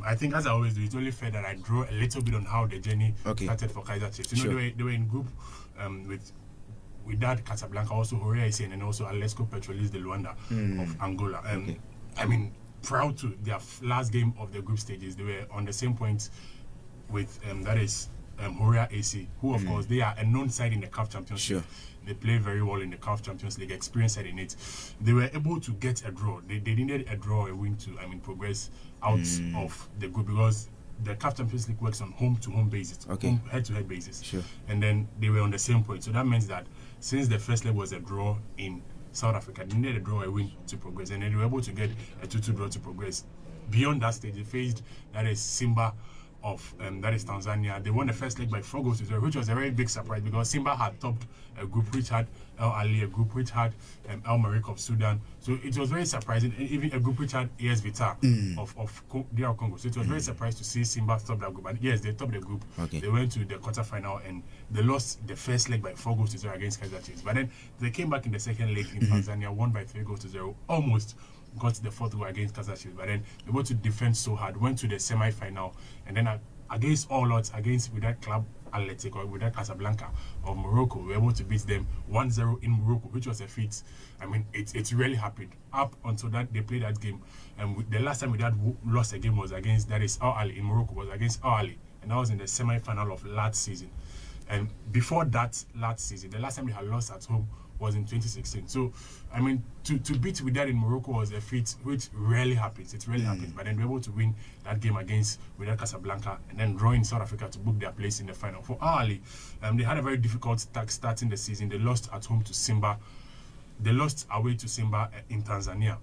I think, as I always do, it's only fair that I draw a little bit on how the journey started for Kaizer Chiefs. You know, they were in group with that Casablanca, also Horea Isen, and also Alesco Petrolis de Luanda of Angola. I mean, proud to their last game of the group stages, they were on the same point with that is Horea AC, who of course they are a known side in the CAF Champions League. They play very well in the CAF Champions League, experienced in it. They were able to get a draw. They needed a draw, a win to progress out of the group, because the CAF Champions League works on home-to-home basis, head-to-head basis. And then they were on the same point. So that means that since the first leg was a draw in South Africa, they needed a draw, a win to progress, and then they were able to get a 2-2 draw to progress. Beyond that stage, they faced that is Simba of that is Tanzania. They won the first leg by 4-0, which was a very big surprise, because Simba had topped a group which had El Ahly, a group which had El Merreikh of Sudan. So it was very surprising, even a group which had AS Vita of DR Congo. So it was very surprised to see Simba top that group. And yes, they topped the group. They went to the quarterfinal and they lost the first leg by 4-0 against Kaizer Chiefs. But then they came back in the second leg in Tanzania, won by 3-0, almost got the fourth goal against Kaizer Chiefs, but then they were to defend so hard, went to the semi-final, and then against all odds, against with that club Athletic or with that Casablanca of Morocco, we were able to beat them 1-0 in Morocco, which was a feat. I mean, it's really happened. Up until that, they played that game, and the last time we had lost a game was against, that is Ahly in Morocco, was against Ahly, and that was in the semi-final of last season. And before that last season, the last time they had lost at home was in 2016. So, I mean, to beat with that in Morocco was a feat which rarely happens. It rarely happens. But then they were able to win that game against Wydad Casablanca and then draw in South Africa to book their place in the final. For Ahly, they had a very difficult starting the season. They lost at home to Simba. They lost away to Simba in Tanzania.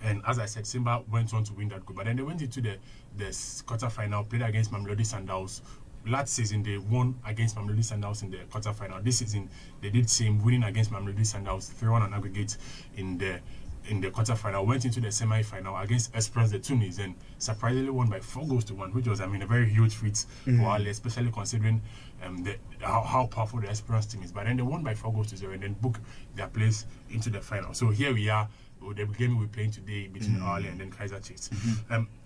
And as I said, Simba went on to win that group. But then they went into the quarterfinal, played against Mamelodi Sundowns. Last season, they won against Mamelodi Sundowns in the quarterfinal. This season, they did same, winning against Mamelodi Sundowns 3-1 on aggregate in the quarterfinal. Went into the semi-final against Esperance de Tunis and surprisingly won by 4-1, which was, I mean, a very huge feat for Ali, especially considering how powerful the Esperance team is. But then they won by 4-0 and then booked their place into the final. So here we are. The game we're playing today between Ahly and then Kaizer Chiefs.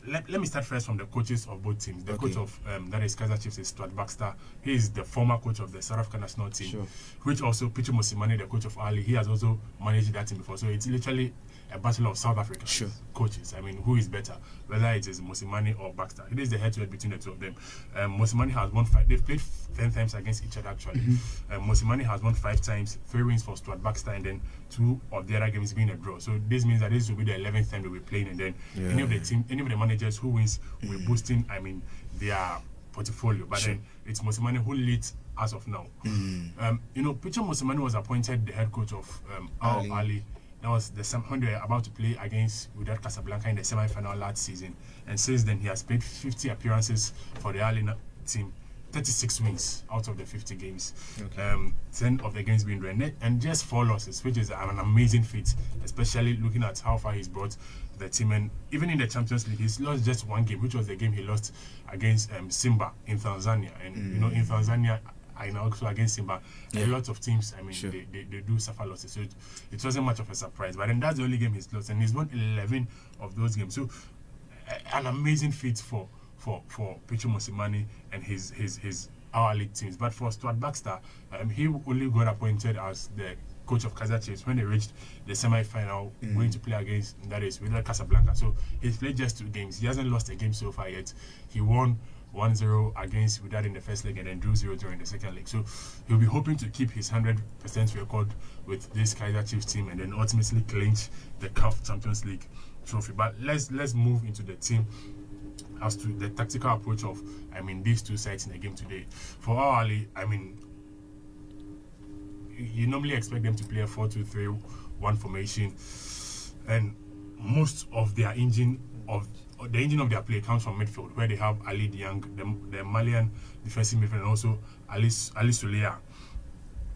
Let me start first from the coaches of both teams. The coach of that is Kaizer Chiefs is Stuart Baxter. He is the former coach of the South African national team, which also Pichu Mosimane, the coach of Ahly, he has also managed that team before. So it's literally a battle of South African coaches. I mean, who is better, whether it is Mosimane or Baxter? It is the head-to-head between the two of them. Mosimane has won 5. They've played 10 times against each other actually. Mosimane has won 5 times, 3 wins for Stuart Baxter, and then 2 of the other games being a draw. So this means that this will be the 11th time they'll be playing, and then any of the managers who wins will be boosting, I mean, their portfolio. But then it's Mosimane who leads as of now. You know, Pichu Mosimane was appointed the head coach of Ahly. That was when they were about to play against Wydad Casablanca in the semi-final last season, and since then he has played 50 appearances for the Ahly team. 36 wins out of the 50 games. 10 of the games being drawn, and just 4 losses, which is an amazing feat, especially looking at how far he's brought the team. And even in the Champions League, he's lost just 1 game, which was the game he lost against Simba in Tanzania. And you know, in Tanzania, I know also against Simba, a lot of teams, I mean, they do suffer losses. So it wasn't much of a surprise. But then that's the only game he's lost, and he's won 11 of those games. So an amazing feat for Pichu Mosimane and his our league teams. But for Stuart Baxter, he only got appointed as the coach of Kaizer Chiefs when they reached the semi-final, going to play against, that is, Wydad Casablanca. So he's played just 2 games. He hasn't lost a game so far yet. He won 1-0 against Wydad in the first leg and then drew 0-0 in the second leg. So he'll be hoping to keep his 100% record with this Kaizer Chiefs team and then ultimately clinch the CAF Champions League trophy. But let's move into the team as to the tactical approach of, I mean, these 2 sides in the game today. For Ahly, I mean, you normally expect them to play a 4-2-3-1 formation, and most of their engine of their play comes from midfield, where they have Ali Diang, the Malian defensive midfield, and also Ali Souleya,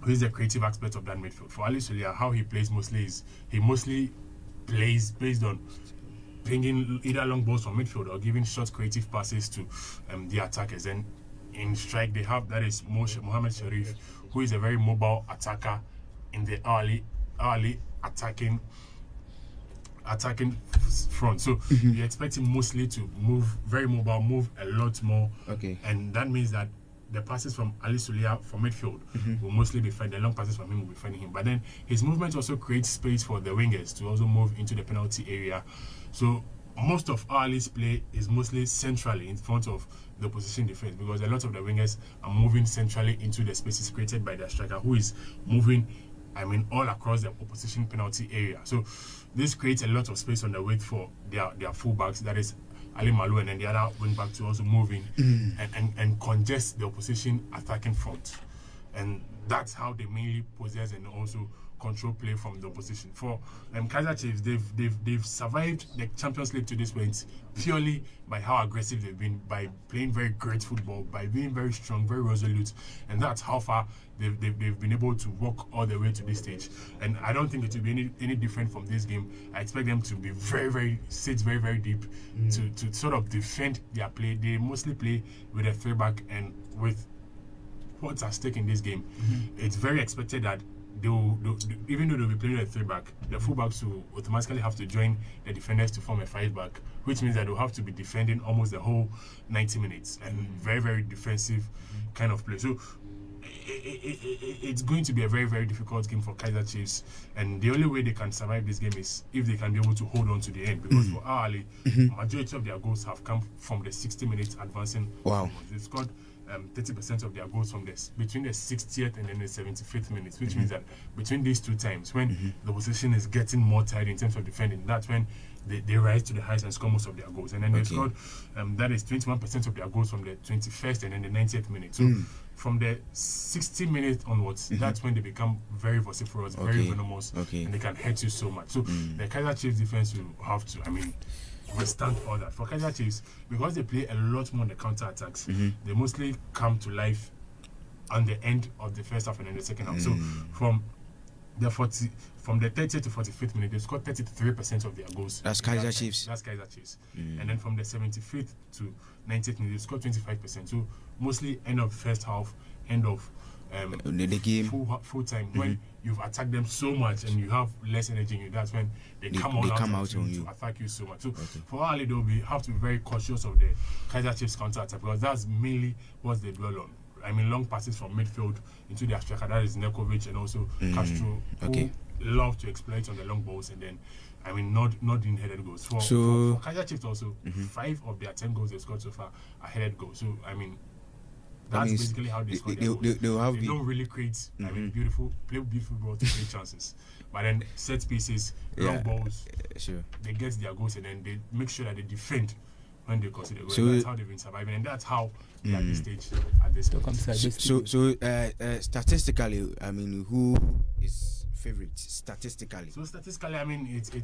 who is the creative aspect of that midfield. For Ali Souleya, how he plays mostly is he mostly plays based on pinging either long balls from midfield or giving short creative passes to the attackers. And in strike, they have, that is Mohamed Sharif, who is a very mobile attacker in the Ahly attacking attacking front. So you expect him mostly to move, very mobile, move a lot more. Okay. And that means that the passes from Ali Sulia from midfield will mostly be fed. The long passes from him will be finding him. But then his movement also creates space for the wingers to also move into the penalty area. So most of Ahly's play is mostly centrally in front of the opposition defense, because a lot of the wingers are moving centrally into the spaces created by their striker, who is moving, all across the opposition penalty area. So this creates a lot of space on the wing for their fullbacks, that is Ali Malu and then the other wing back, to also move in and congest the opposition attacking front. And that's how they mainly possess and also control play from the opposition. For Kaizer Chiefs, they've survived the Champions League to this point purely by how aggressive they've been, by playing very great football, by being very strong, very resolute, and that's how far they've been able to walk all the way to this stage. And I don't think it will be any different from this game. I expect them to be sit very, very deep to sort of defend their play. They mostly play with a three-back, and with what's at stake in this game, it's very expected that even though they'll be playing a three-back, the fullbacks will automatically have to join the defenders to form a five-back, which means that they'll have to be defending almost the whole 90 minutes and very, very defensive kind of play. So it's going to be a very, very difficult game for Kaizer Chiefs, and the only way they can survive this game is if they can be able to hold on to the end, because for Ahly, majority of their goals have come from the 60 minutes advancing. Wow. They've scored 30% of their goals from between the 60th and then the 75th minutes, which means that between these two times, when the opposition is getting more tired in terms of defending, that's when they rise to the heights and score most of their goals. And then they scored, that is 21% of their goals from the 21st and then the 90th minute. So from the 60 minutes onwards, that's when they become very vociferous, very venomous, and they can hurt you so much. So the Kaizer Chiefs defense will have to, withstand all that. For Kaizer Chiefs, because they play a lot more on the counter-attacks, they mostly come to life on the end of the first half and then the second half. So from the 30th to 45th minute, they scored 33% of their goals. That's Kaizer Chiefs. That's Kaizer Chiefs. And then from the 75th to 90th minute, they scored 25%. So mostly end of first half, end of the game, full time. When you've attacked them so much and you have less energy in you, that's when they come out on you to attack you so much. So for Ahly, they'll have to be very cautious of the Kaizer Chiefs counter attack, because that's mainly what they dwell on. Long passes from midfield into their striker, that is Nekovic and also Castro, who love to exploit on the long balls, and then not in headed goals. For Kaizer Chiefs also, 5 of their 10 goals they scored so far are headed goals. So that's basically how they score their goals. They don't really create beautiful ball to create chances. But then set pieces, long balls, they get their goals, and then they make sure that they defend when they consider goals. That's how they've been surviving, and that's how they are at this stage at this point. So statistically, who is favorite statistically? So statistically,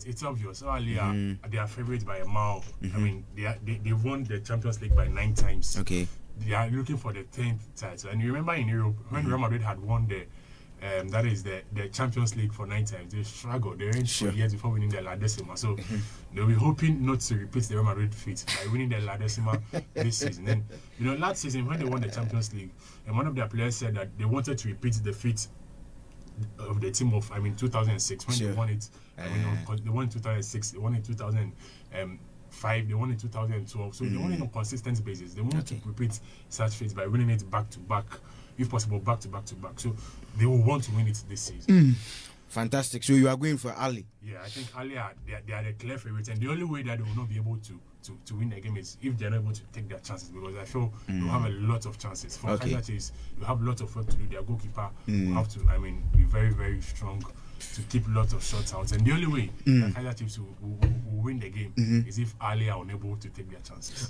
it's obvious. Ahly they are favorites by a mile. They won the Champions League by 9 times. Okay. They are looking for the 10th title. And you remember in Europe, when Real Madrid had won the Champions League for 9 times, they struggled. They went for years before winning the La Decima. So they'll be hoping not to repeat the Real Madrid feat by winning the La Decima this season. Then, last season when they won the Champions League, and one of their players said that they wanted to repeat the feat of the team of 2006 when they won it. They won in 2006. They won in 2005. They won in 2012. So they won it on a consistent basis. They want to repeat such feats by winning it back to back, if possible, back to back to back. So they will want to win it this season. Fantastic. So you are going for Ahly? Yeah, I think Ahly they are the clear favorites, and the only way that they will not be able to win the game is if they're not able to take their chances, because I feel they'll have a lot of chances. For Kaizer Chiefs, you have lots of work to do. Their goalkeeper will have to, be very, very strong to keep lots of shots out. And the only way that Kaizer Chiefs will win the game is if Ahly are unable to take their chances.